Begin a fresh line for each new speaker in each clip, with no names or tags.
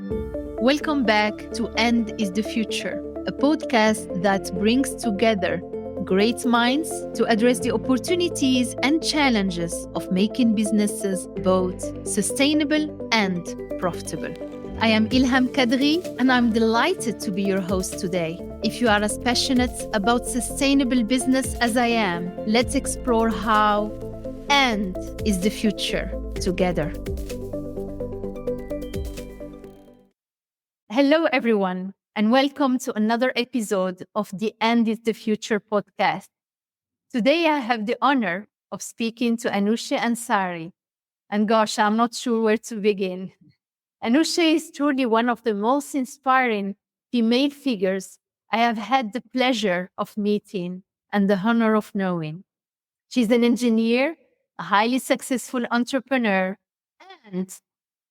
Welcome back to End is the Future, a podcast that brings together great minds to address the opportunities and challenges of making businesses both sustainable and profitable. I am Ilham Kadri, and I'm delighted to be your host today. If you are as passionate about sustainable business as I am, let's explore how End is the Future together. Hello, everyone, and welcome to another episode of the End is the Future podcast. Today, I have the honor of speaking to Anousheh Ansari. And gosh, I'm not sure where to begin. Anousheh is truly one of the most inspiring female figures I have had the pleasure of meeting and the honor of knowing. She's an engineer, a highly successful entrepreneur, and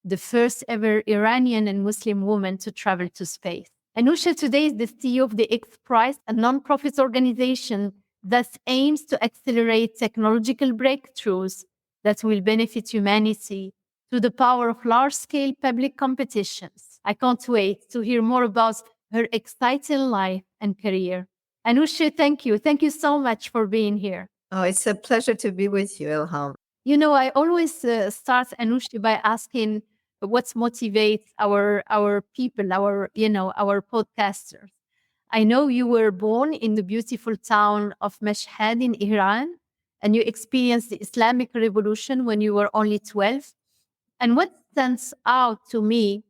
the first ever Iranian and Muslim woman to travel to space. Anousheh today is the CEO of the XPRIZE, a nonprofit organization that aims to accelerate technological breakthroughs that will benefit humanity through the power of large-scale public competitions. I can't wait to hear more about her exciting life and career. Anousheh, thank you. Thank you so much for being here.
Oh, it's a pleasure to be with you, Ilham.
You know, I always start, Anousheh, by asking what motivates our people, our podcasters. I know you were born in the beautiful town of Mashhad in Iran, and you experienced the Islamic Revolution when you were only 12. And what stands out to me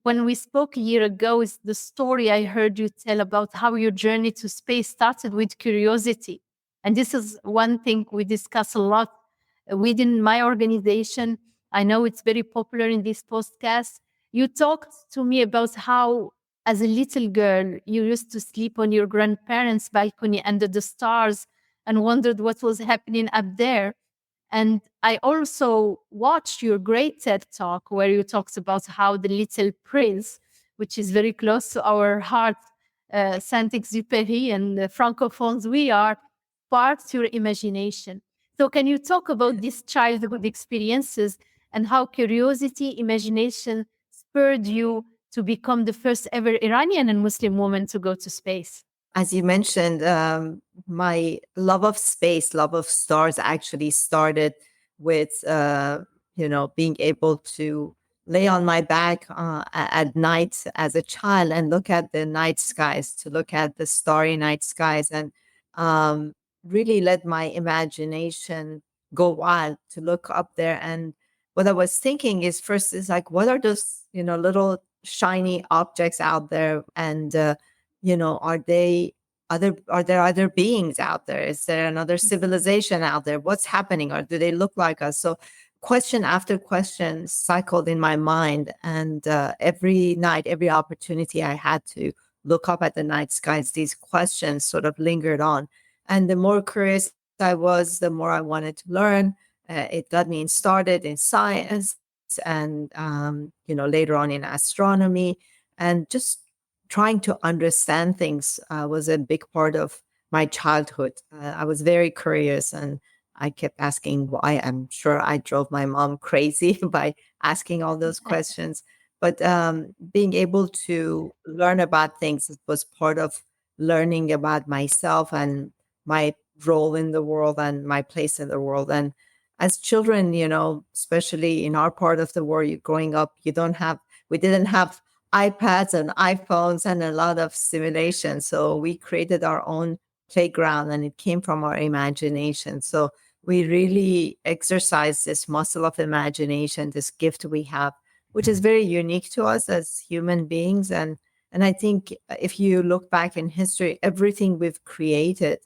when we spoke a year ago is the story I heard you tell about how your journey to space started with curiosity. And this is one thing we discuss a lot within my organization. I know it's very popular in this podcast. You talked to me about how, as a little girl, you used to sleep on your grandparents' balcony under the stars and wondered what was happening up there. And I also watched your great TED Talk where you talked about how the little prince, which is very close to our heart, Saint-Exupéry and the Francophones we are, sparked your imagination. So can you talk about these childhood experiences and how curiosity, imagination spurred you to become the first ever Iranian and Muslim woman to go to space?
As you mentioned, my love of space, love of stars actually started with, being able to lay on my back at night as a child and look at the night skies, to look at the starry night skies, and really let my imagination go wild to look up there. And what I was thinking is first is like, what are those, little shiny objects out there? And, are there other beings out there? Is there another civilization out there? What's happening? Or do they look like us? So question after question cycled in my mind. And every night, every opportunity I had to look up at the night skies, these questions sort of lingered on. And the more curious I was, the more I wanted to learn. It got me started in science and, later on in astronomy, and just trying to understand things was a big part of my childhood. I was very curious and I kept asking why. I'm sure I drove my mom crazy by asking all those questions. But being able to learn about things was part of learning about myself and my role in the world and my place in the world. And as children, especially in our part of the world, growing up, we didn't have iPads and iPhones and a lot of stimulation. So we created our own playground and it came from our imagination. So we really exercise this muscle of imagination, this gift we have, which is very unique to us as human beings. And I think if you look back in history, everything we've created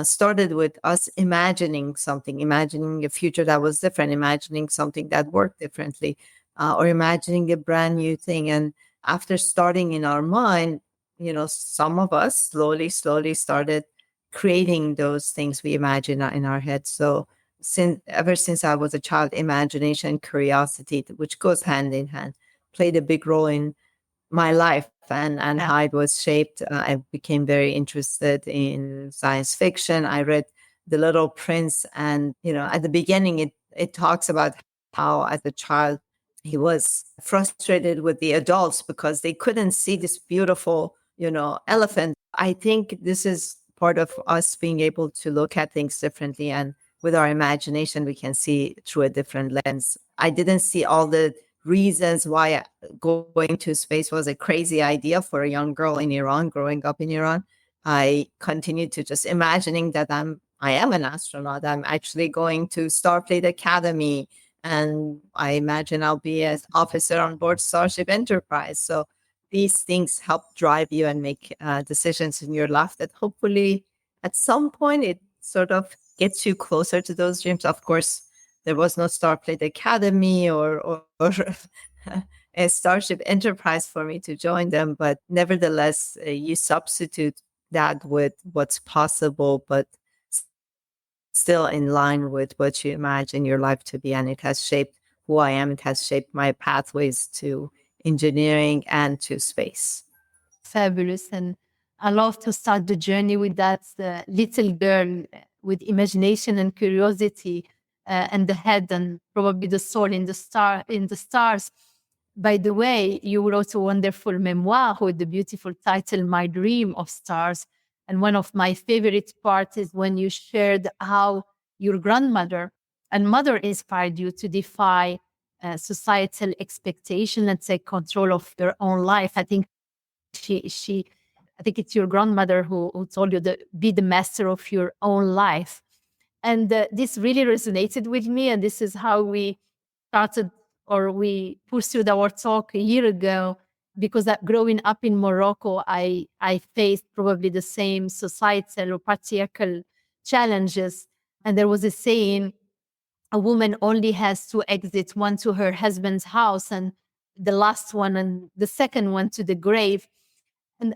started with us imagining something, imagining a future that was different, imagining something that worked differently, or imagining a brand new thing. And after starting in our mind, some of us slowly started creating those things we imagine in our head. So ever since I was a child, imagination, curiosity, which goes hand in hand, played a big role in my life and how it was shaped. I became very interested in science fiction. I read The Little Prince, and at the beginning it talks about how as a child he was frustrated with the adults because they couldn't see this beautiful, elephant. I think this is part of us being able to look at things differently. And with our imagination, we can see through a different lens. I didn't see all the reasons why going to space was a crazy idea for a young girl in Iran, growing up in Iran. I continued to just imagining that I am an astronaut. I'm actually going to Starfleet Academy, and I imagine I'll be an officer on board Starship Enterprise. So these things help drive you and make decisions in your life that hopefully at some point it sort of gets you closer to those dreams. Of course, there was no Starfleet Academy or a Starship Enterprise for me to join them, but nevertheless, you substitute that with what's possible, but still in line with what you imagine your life to be. And it has shaped who I am. It has shaped my pathways to engineering and to space.
Fabulous. And I love to start the journey with that little girl with imagination and curiosity, and the head and probably the soul in the stars. By the way, you wrote a wonderful memoir with the beautiful title My Dream of Stars. And one of my favorite parts is when you shared how your grandmother and mother inspired you to defy societal expectation and take control of your own life. I think it's your grandmother who told you to be the master of your own life. And this really resonated with me. And this is how we started, or we pursued our talk a year ago, because growing up in Morocco, I faced probably the same societal or patriarchal challenges. And there was a saying, a woman only has two exits, one to her husband's house and the last one and the second one to the grave.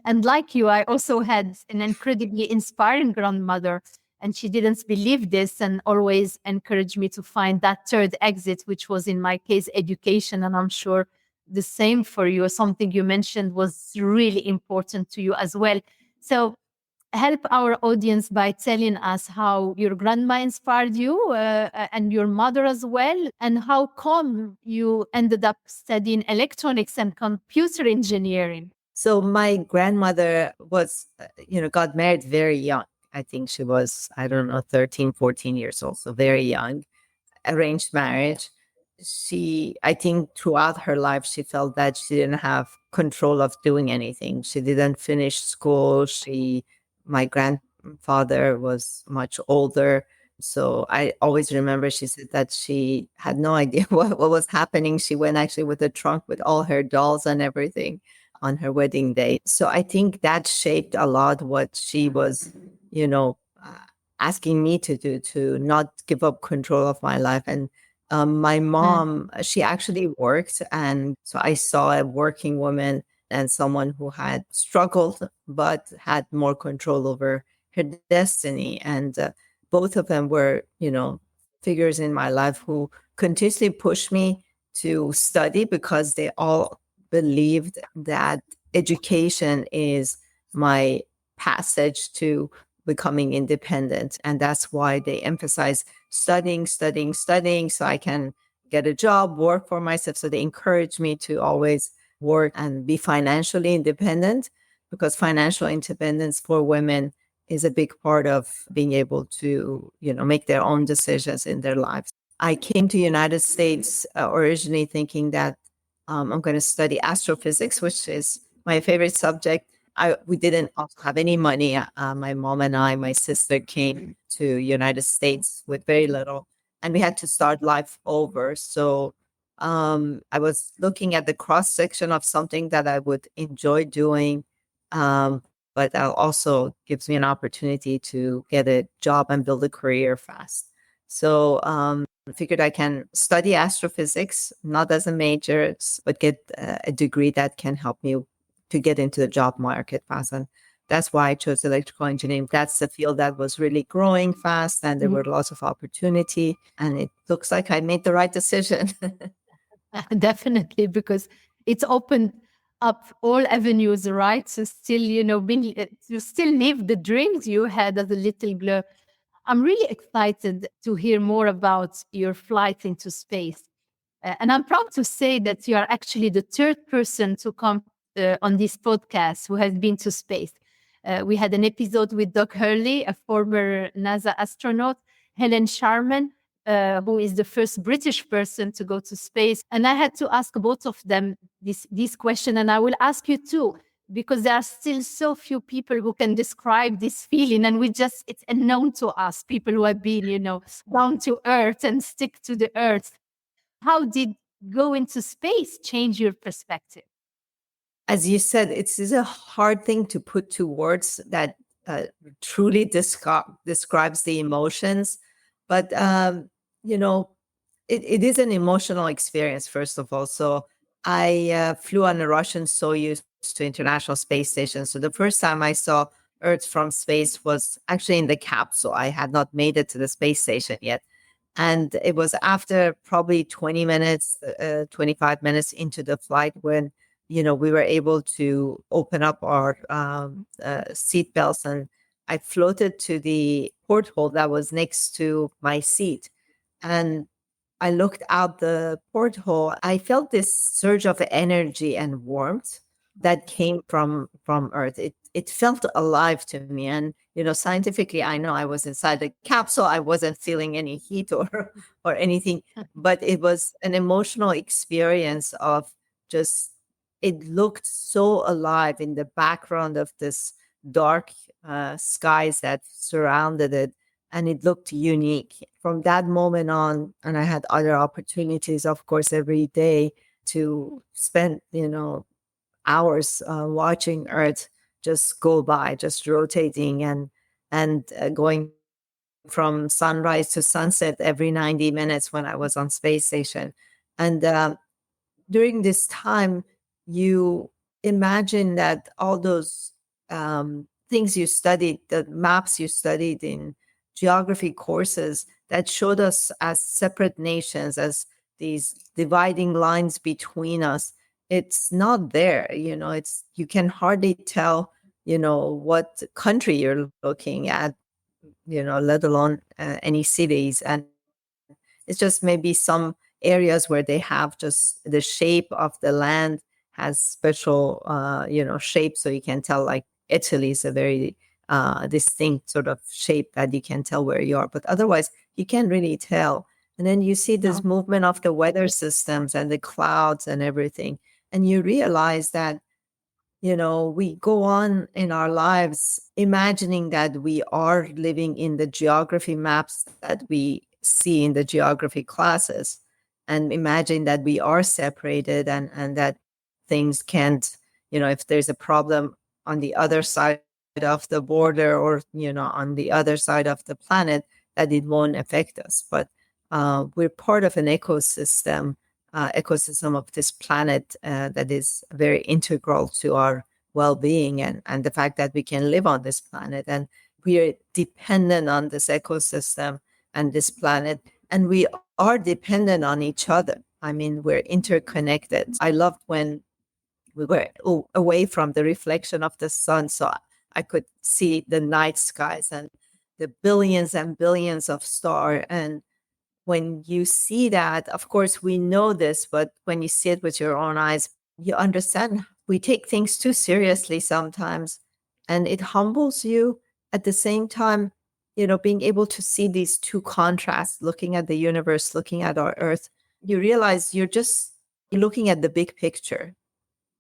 And like you, I also had an incredibly inspiring grandmother, and she didn't believe this and always encouraged me to find that third exit, which was in my case education. And I'm sure the same for you. Something you mentioned was really important to you as well. So help our audience by telling us how your grandma inspired you, and your mother as well, and how come you ended up studying electronics and computer engineering.
So my grandmother was, got married very young. I think she was, I don't know, 13, 14 years old. So very young, arranged marriage. I think throughout her life, she felt that she didn't have control of doing anything. She didn't finish school. My grandfather was much older. So I always remember she said that she had no idea what was happening. She went actually with a trunk with all her dolls and everything on her wedding day. So I think that shaped a lot what she was, asking me to do, to not give up control of my life. And my mom, she actually worked. And so I saw a working woman and someone who had struggled, but had more control over her destiny. And both of them were, figures in my life who continuously pushed me to study, because they all believed that education is my passage to becoming independent. And that's why they emphasize studying, studying, studying, so I can get a job, work for myself. So they encourage me to always work and be financially independent, because financial independence for women is a big part of being able to, make their own decisions in their lives. I came to United States originally thinking that I'm going to study astrophysics, which is my favorite subject. We didn't also have any money. My mom and my sister came to United States with very little, and we had to start life over. So I was looking at the cross section of something that I would enjoy doing, but that also gives me an opportunity to get a job and build a career fast. So I figured I can study astrophysics, not as a major, but get a degree that can help me to get into the job market fast. And that's why I chose electrical engineering. That's the field that was really growing fast, and there were lots of opportunity. And it looks like I made the right decision.
Definitely, because it's opened up all avenues, right? So still, you still live the dreams you had as a little girl. I'm really excited to hear more about your flight into space. And I'm proud to say that you are actually the third person to come on this podcast who has been to space. We had an episode with Doug Hurley, a former NASA astronaut, Helen Sharman, who is the first British person to go to space. And I had to ask both of them this question, and I will ask you too, because there are still so few people who can describe this feeling, and it's unknown to us, people who have been, down to earth and stick to the earth. How did going to space change your perspective?
As you said, it's a hard thing to put to words that truly describes the emotions. But, you know, it is an emotional experience, first of all. So I flew on a Russian Soyuz to International Space Station. So the first time I saw Earth from space was actually in the capsule. I had not made it to the space station yet. And it was after probably 20 minutes, 25 minutes into the flight when, we were able to open up our seat belts, and I floated to the porthole that was next to my seat. And I looked out the porthole. I felt this surge of energy and warmth that came from Earth. It felt alive to me. And scientifically, I know I was inside the capsule. I wasn't feeling any heat or anything, but it was an emotional experience of just, it looked so alive in the background of this dark skies that surrounded it, and it looked unique. From that moment on, and I had other opportunities, of course, every day to spend, hours watching Earth just go by, just rotating and going from sunrise to sunset every 90 minutes when I was on space station. And during this time, you imagine that all those things you studied, the maps you studied in geography courses that showed us as separate nations, as these dividing lines between us, it's not there. It's, you can hardly tell, what country you're looking at, let alone any cities. And it's just maybe some areas where they have just the shape of the land has special, shape. So you can tell, like, Italy is a very distinct sort of shape that you can tell where you are. But otherwise, you can't really tell. And then you see this
No.
movement of the weather systems and the clouds and everything. And you realize that, we go on in our lives imagining that we are living in the geography maps that we see in the geography classes, and imagine that we are separated, and that things can't, if there's a problem on the other side of the border, or, on the other side of the planet, that it won't affect us. But we're part of an ecosystem of this planet that is very integral to our well-being, and the fact that we can live on this planet, and we are dependent on this ecosystem and this planet, and we are dependent on each other. I mean, we're interconnected. I loved when we were away from the reflection of the sun, so I could see the night skies and the billions and billions of stars. And when you see that, of course, we know this, but when you see it with your own eyes, you understand we take things too seriously sometimes. And it humbles you at the same time, being able to see these two contrasts, looking at the universe, looking at our Earth, you realize you're just looking at the big picture.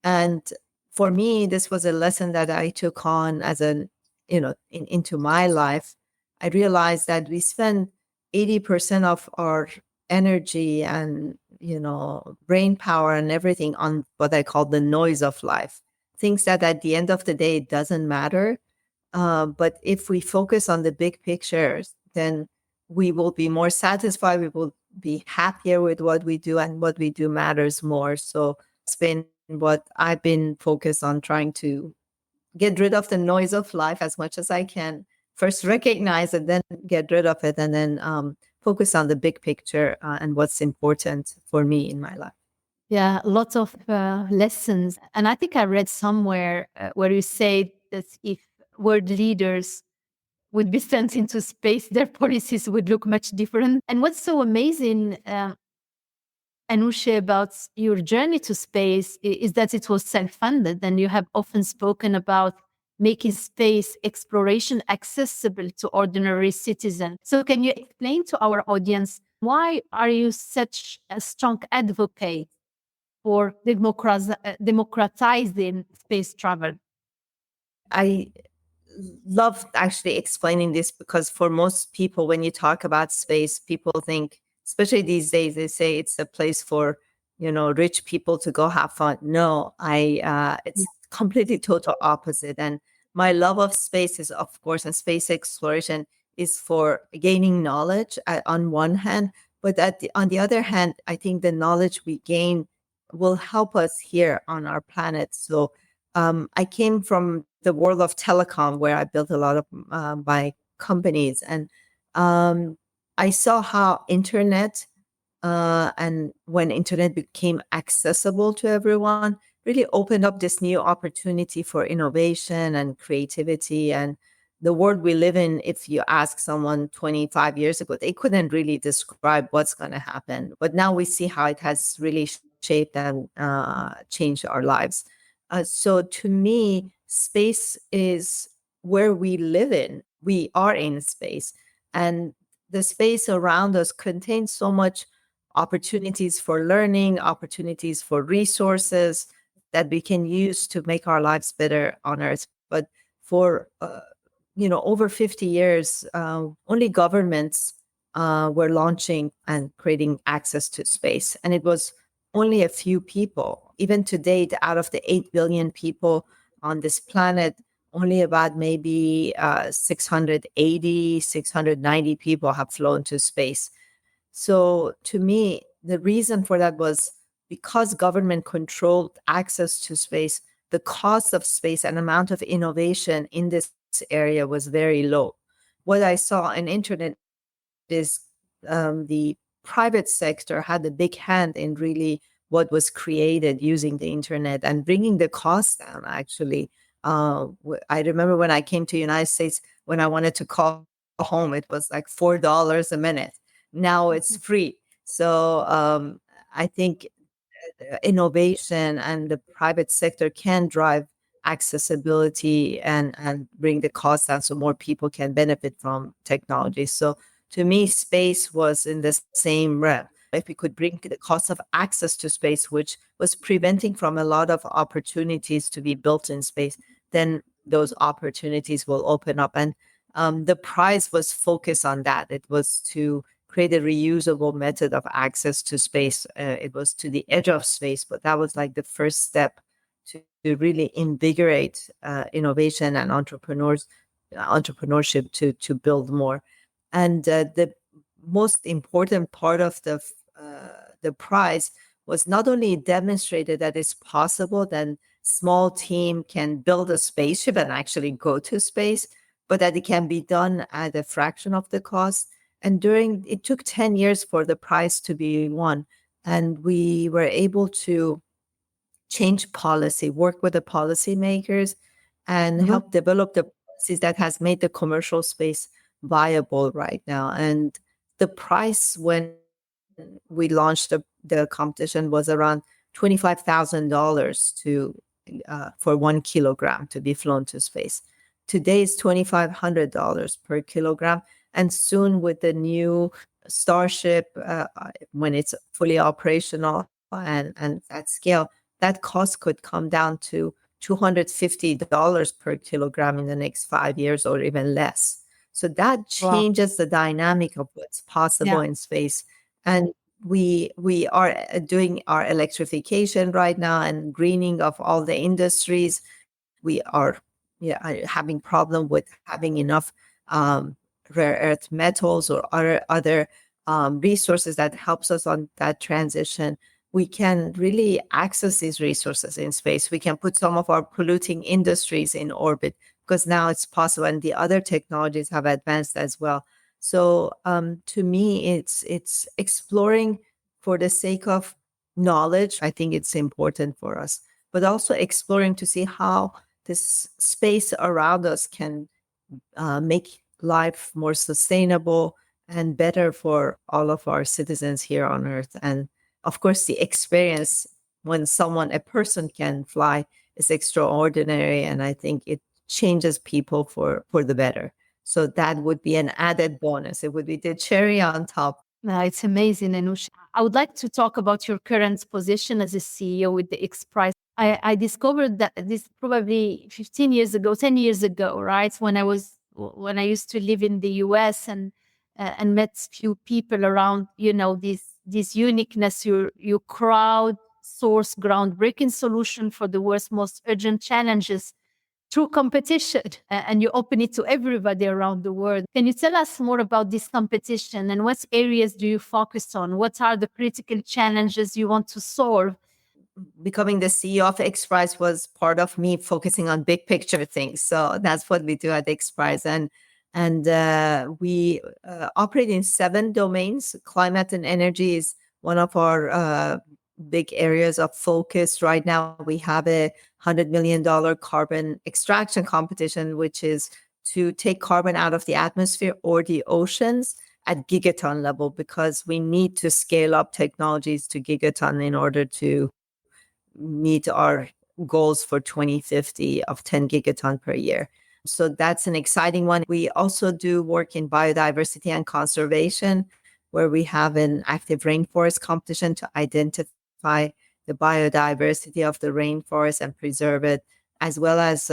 And for me, this was a lesson that I took on as into my life. I realized that we spend 80% of our energy and, brain power and everything on what I call the noise of life. Things that at the end of the day, it doesn't matter. But if we focus on the big pictures, then we will be more satisfied. We will be happier with what we do, and what we do matters more. So it's been what I've been focused on, trying to get rid of the noise of life as much as I can. First recognize it, then get rid of it, and then focus on the big picture and what's important for me in my life.
Yeah, lots of lessons. And I think I read somewhere where you say that if world leaders would be sent into space, their policies would look much different. And what's so amazing Anousheh, about your journey to space is that it was self-funded, and you have often spoken about making space exploration accessible to ordinary citizens. So can you explain to our audience why are you such a strong advocate for democratizing space travel?
I love actually explaining this because for most people, when you talk about space, people think, especially these days, they say it's a place for, rich people to go have fun. No, it's completely total opposite. And my love of space is, of course, and space exploration is for gaining knowledge on one hand, but on the other hand, I think the knowledge we gain will help us here on our planet. So I came from the world of telecom where I built a lot of my companies, and um, I saw how internet and when internet became accessible to everyone, really opened up this new opportunity for innovation and creativity. And the world we live in, if you ask someone 25 years ago, they couldn't really describe what's going to happen. But now we see how it has really shaped and changed our lives. So to me, space is where we live in. We are in space. And the space around us contains so much opportunities for learning, opportunities for resources that we can use to make our lives better on Earth. But for over 50 years, only governments were launching and creating access to space, and it was only a few people. Even to date, out of the 8 billion people on this planet, only about maybe 680, 690 people have flown to space. So to me, the reason for that was because government controlled access to space, the cost of space and amount of innovation in this area was very low. What I saw on internet is the private sector had a big hand in really what was created using the internet and bringing the cost down. Actually, I remember when I came to United States, when I wanted to call home, it was like $4 a minute. Now it's free. So I think innovation and the private sector can drive accessibility and bring the cost down so more people can benefit from technology. So to me, space was in the same realm. If we could bring the cost of access to space, which was preventing from a lot of opportunities to be built in space, then those opportunities will open up. And the prize was focused on that. It was to create a reusable method of access to space. It was to the edge of space, but that was like the first step to really invigorate innovation and entrepreneurship to build more. And the most important part of the prize was not only demonstrated that it's possible that small team can build a spaceship and actually go to space, but that it can be done at a fraction of the cost. And it took 10 years for the prize to be won. And we were able to change policy, work with the policymakers, and help develop the policies that has made the commercial space viable right now. And the price when we launched the competition was around $25,000 for 1 kilogram to be flown to space. Today is $2,500 per kilogram, and soon with the new Starship, when it's fully operational and at scale, that cost could come down to $250 per kilogram in the next 5 years or even less. So that changes the dynamic of what's possible in space. And we are doing our electrification right now and greening of all the industries. We are having problem with having enough rare earth metals or other resources that helps us on that transition. We can really access these resources in space. We can put some of our polluting industries in orbit because now it's possible, and the other technologies have advanced as well. So to me, it's exploring for the sake of knowledge. I think it's important for us, but also exploring to see how this space around us can make life more sustainable and better for all of our citizens here on Earth. And of course, the experience when a person can fly is extraordinary. And I think it changes people for the better. So that would be an added bonus. It would be the cherry on top.
It's amazing, Anousheh. I would like to talk about your current position as a CEO with the XPRIZE. I discovered that this probably 15 years ago, 10 years ago, right? When I used to live in the US and met few people around, this uniqueness, you crowd source groundbreaking solution for the world's most urgent challenges through competition, and you open it to everybody around the world. Can you tell us more about this competition and what areas do you focus on? What are the critical challenges you want to solve?
Becoming the CEO of XPRIZE was part of me focusing on big picture things. So that's what we do at XPRIZE. And we operate in 7 domains. Climate and energy is one of our big areas of focus. Right now, we have a $100 million carbon extraction competition, which is to take carbon out of the atmosphere or the oceans at gigaton level, because we need to scale up technologies to gigaton in order to meet our goals for 2050 of 10 gigaton per year. So that's an exciting one. We also do work in biodiversity and conservation, where we have an active rainforest competition to identify the biodiversity of the rainforest and preserve it, as well as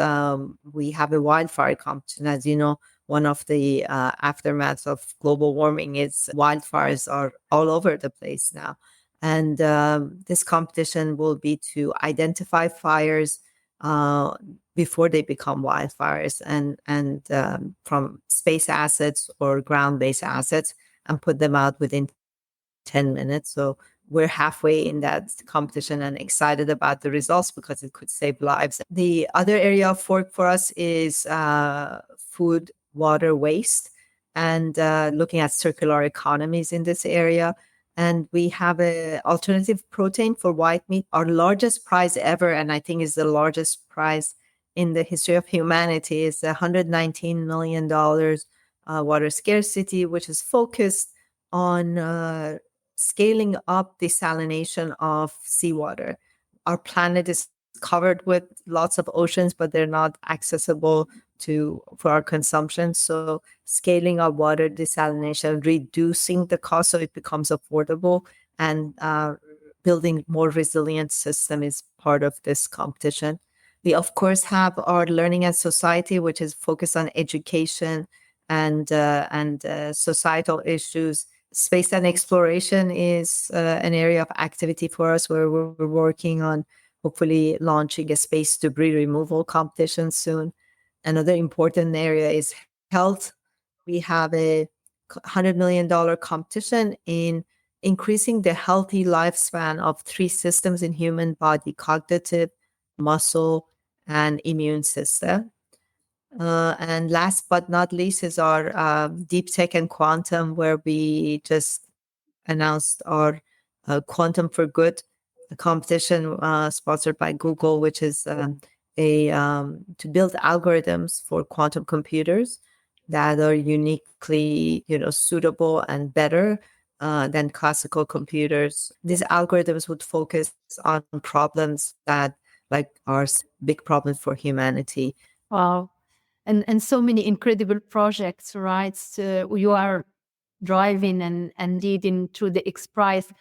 we have a wildfire competition. As you know, one of the aftermaths of global warming is wildfires are all over the place now. And this competition will be to identify fires before they become wildfires, and from space assets or ground-based assets, and put them out within 10 minutes. So we're halfway in that competition and excited about the results because it could save lives. The other area of work for us is food, water waste, and looking at circular economies in this area. And we have an alternative protein for white meat. Our largest prize ever, and I think is the largest prize in the history of humanity, is $119 million water scarcity, which is focused on scaling up desalination of seawater. Our planet is covered with lots of oceans, but they're not accessible for our consumption. So scaling up water desalination, reducing the cost so it becomes affordable, and building more resilient system is part of this competition. We, of course, have our learning and society, which is focused on education and societal issues. Space and exploration is an area of activity for us, where we're working on hopefully launching a space debris removal competition soon. Another important area is health. We have a $100 million competition in increasing the healthy lifespan of 3 systems in human body: cognitive, muscle, and immune system. And last but not least is our deep tech and quantum, where we just announced our Quantum for Good competition sponsored by Google, which is to build algorithms for quantum computers that are uniquely, suitable and better than classical computers. These algorithms would focus on problems that are big problems for humanity.
Wow. And so many incredible projects, right? So you are driving and leading through the XPRIZE.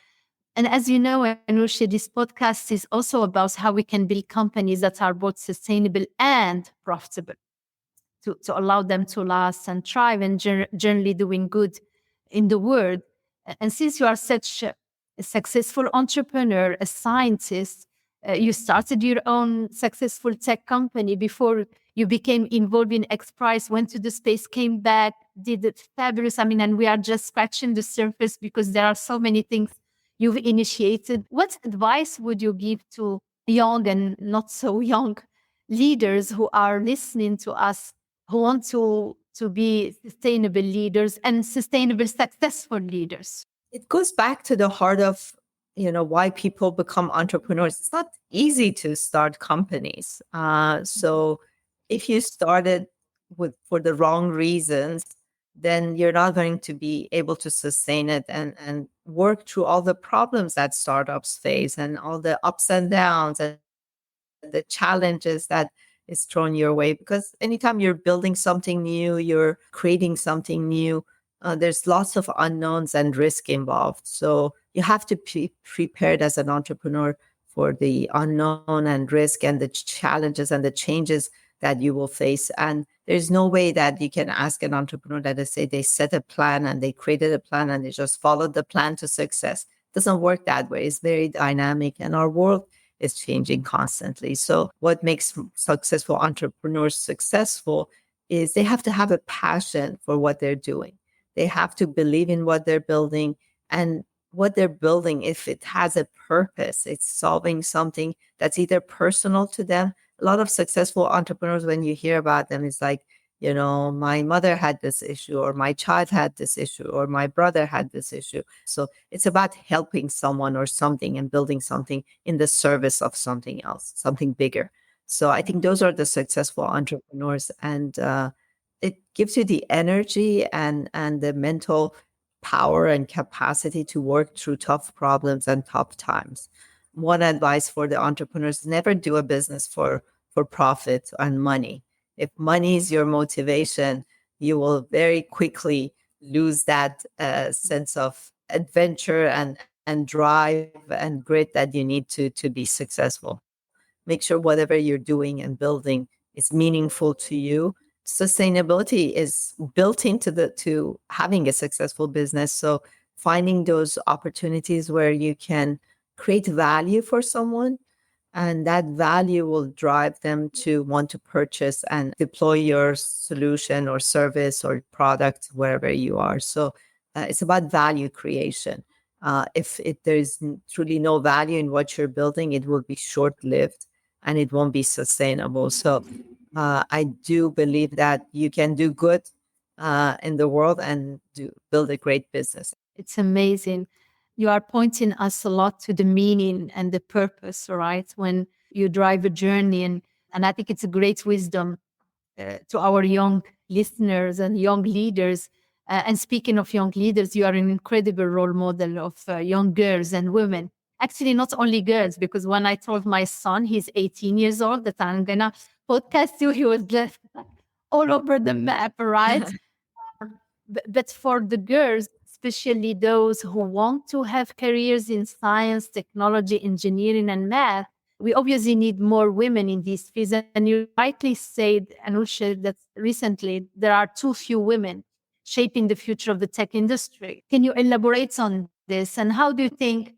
And as you know, Anousheh, this podcast is also about how we can build companies that are both sustainable and profitable to allow them to last and thrive and generally doing good in the world. And since you are such a successful entrepreneur, a scientist, you started your own successful tech company before you became involved in XPRIZE, went to the space, came back, did it fabulous. I mean, and we are just scratching the surface because there are so many things you've initiated. What advice would you give to young and not so young leaders who are listening to us, who want to be sustainable leaders and sustainable, successful leaders?
It goes back to the heart of, why people become entrepreneurs. It's not easy to start companies. So if you started for the wrong reasons, then you're not going to be able to sustain it and work through all the problems that startups face and all the ups and downs and the challenges that is thrown your way. Because anytime you're building something new, you're creating something new, there's lots of unknowns and risk involved. So you have to be prepared as an entrepreneur for the unknown and risk and the challenges and the changes that you will face. And there's no way that you can ask an entrepreneur that they say they set a plan and they created a plan and they just followed the plan to success. It doesn't work that way. It's very dynamic, and our world is changing constantly. So what makes successful entrepreneurs successful is they have to have a passion for what they're doing. They have to believe in what they're building, and what they're building, if it has a purpose, it's solving something that's either personal to them. A lot of successful entrepreneurs, when you hear about them, is like, my mother had this issue, or my child had this issue, or my brother had this issue. So it's about helping someone or something and building something in the service of something else, something bigger. So I think those are the successful entrepreneurs, and it gives you the energy and the mental power and capacity to work through tough problems and tough times. One advice for the entrepreneurs: never do a business for profit and money. If money is your motivation, you will very quickly lose that sense of adventure and drive and grit that you need to be successful. Make sure whatever you're doing and building is meaningful to you. Sustainability is built into to having a successful business. So finding those opportunities where you can create value for someone, and that value will drive them to want to purchase and deploy your solution or service or product wherever you are. So it's about value creation. If there's truly no value in what you're building, it will be short-lived and it won't be sustainable. So I do believe that you can do good in the world and build a great business.
It's amazing. You are pointing us a lot to the meaning and the purpose, right? When you drive a journey, and I think it's a great wisdom to our young listeners and young leaders. And speaking of young leaders, you are an incredible role model of young girls and women. Actually, not only girls, because when I told my son, he's 18 years old, that I'm gonna podcast you, he was just all over the map, right? But for the girls, especially those who want to have careers in science, technology, engineering, and math, we obviously need more women in these fields. And you rightly said, Anousheh, that recently there are too few women shaping the future of the tech industry. Can you elaborate on this? And how do you think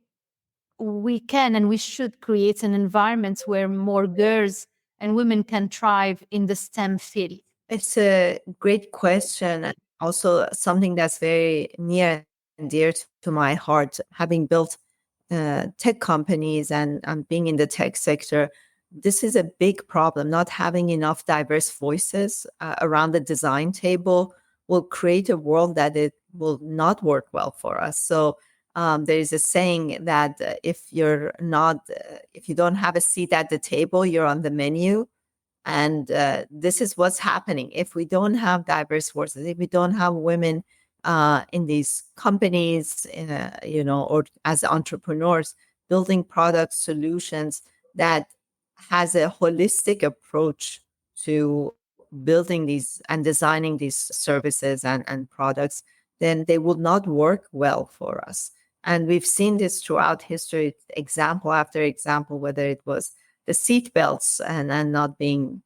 we can and we should create an environment where more girls and women can thrive in the STEM field?
It's a great question, and also something that's very near and dear to my heart. Having built tech companies and being in the tech sector, this is a big problem. Not having enough diverse voices around the design table will create a world that it will not work well for us. So there is a saying that if you don't have a seat at the table, you're on the menu. And this is what's happening. If we don't have diverse voices, if we don't have women in these companies, or as entrepreneurs, building product solutions that has a holistic approach to building these and designing these services and products, then they will not work well for us. And we've seen this throughout history, example after example, whether it was the seat belts and not being,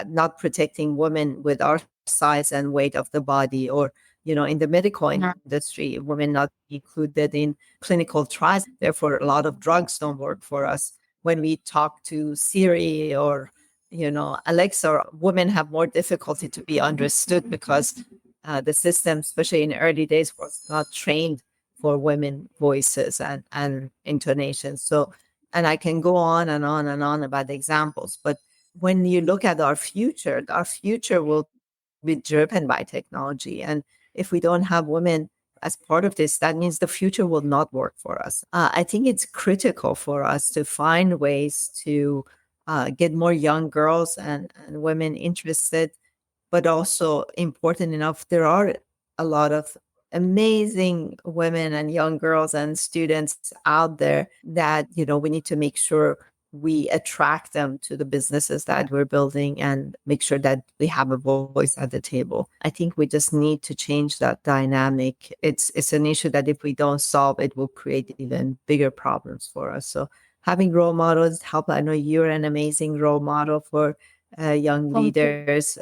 not protecting women with our size and weight of the body, or, in the medical industry, women not included in clinical trials. Therefore, a lot of drugs don't work for us. When we talk to Siri or, Alexa, women have more difficulty to be understood because the system, especially in early days, was not trained for women voices and intonations. So, and I can go on and on and on about the examples. But when you look at our future will be driven by technology. And if we don't have women as part of this, that means the future will not work for us. I think it's critical for us to find ways to get more young girls and women interested, but also important enough. There are a lot of amazing women and young girls and students out there that, we need to make sure we attract them to the businesses that we're building and make sure that we have a voice at the table. I think we just need to change that dynamic. It's an issue that if we don't solve, it will create even bigger problems for us. So having role models help. I know you're an amazing role model for young
Thank you.
leaders,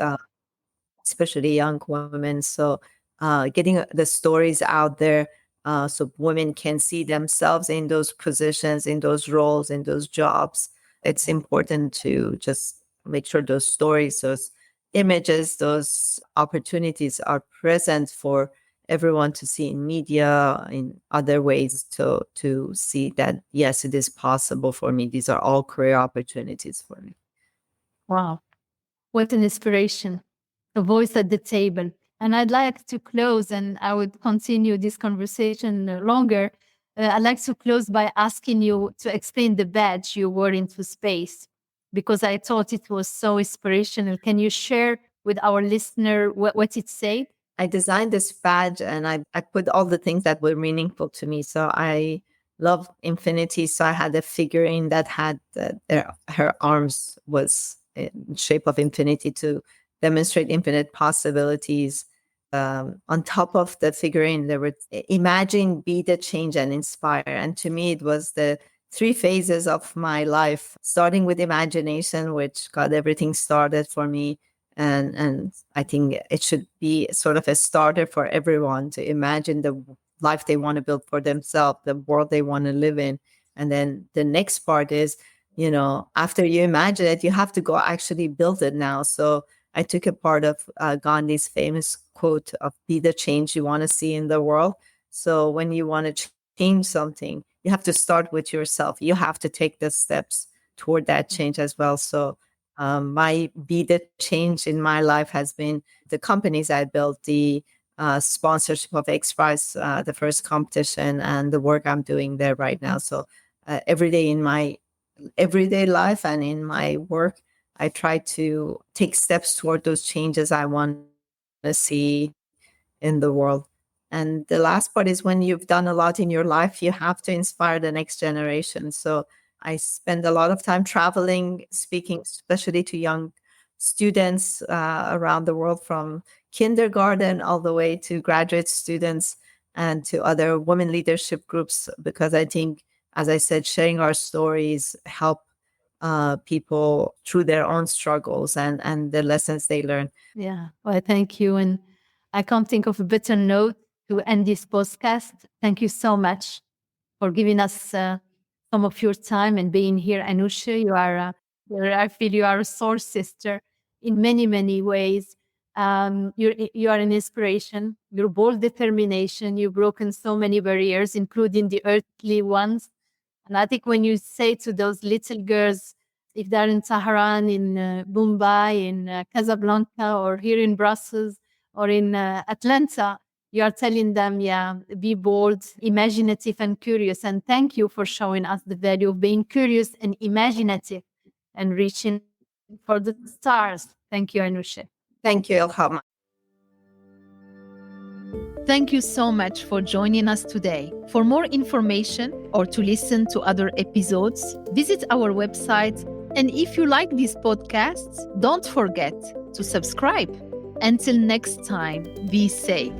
especially young women. So getting the stories out there so women can see themselves in those positions, in those roles, in those jobs. It's important to just make sure those stories, those images, those opportunities are present for everyone to see in media, in other ways to see that, yes, it is possible for me. These are all career opportunities for me.
Wow. What an inspiration. A voice at the table. And I'd like to close, and I would continue this conversation longer. I'd like to close by asking you to explain the badge you wore into space, because I thought it was so inspirational. Can you share with our listener what it said?
I designed this badge and I put all the things that were meaningful to me. So I love infinity. So I had a figurine that had her arms was in shape of infinity to demonstrate infinite possibilities. On top of the figurine, there were imagine, be the change, and inspire. And to me, it was the three phases of my life, starting with imagination, which got everything started for me. And I think it should be sort of a starter for everyone to imagine the life they want to build for themselves, the world they want to live in. And then the next part is, after you imagine it, you have to go actually build it now. So I took a part of Gandhi's famous quote of be the change you want to see in the world. So when you want to change something, you have to start with yourself. You have to take the steps toward that change as well. So my be the change in my life has been the companies I built, the sponsorship of XPRIZE, the first competition, and the work I'm doing there right now. So every day in my everyday life and in my work, I try to take steps toward those changes I want to see in the world. And the last part is when you've done a lot in your life, you have to inspire the next generation. So I spend a lot of time traveling, speaking, especially to young students around the world, from kindergarten all the way to graduate students and to other women leadership groups, because I think, as I said, sharing our stories help people through their own struggles and the lessons they learn.
Yeah, well, thank you. And I can't think of a better note to end this podcast. Thank you so much for giving us some of your time and being here, Anousheh. I feel you are a source sister in many, many ways. You are an inspiration. Your bold determination. You've broken so many barriers, including the earthly ones. And I think when you say to those little girls, if they're in Tehran, in Mumbai, in Casablanca, or here in Brussels, or in Atlanta, you are telling them, yeah, be bold, imaginative, and curious. And thank you for showing us the value of being curious and imaginative and reaching for the stars. Thank you, Anousheh.
Thank you, Ilham.
Thank you so much for joining us today. For more information or to listen to other episodes, visit our website. And if you like these podcasts, don't forget to subscribe. Until next time, be safe.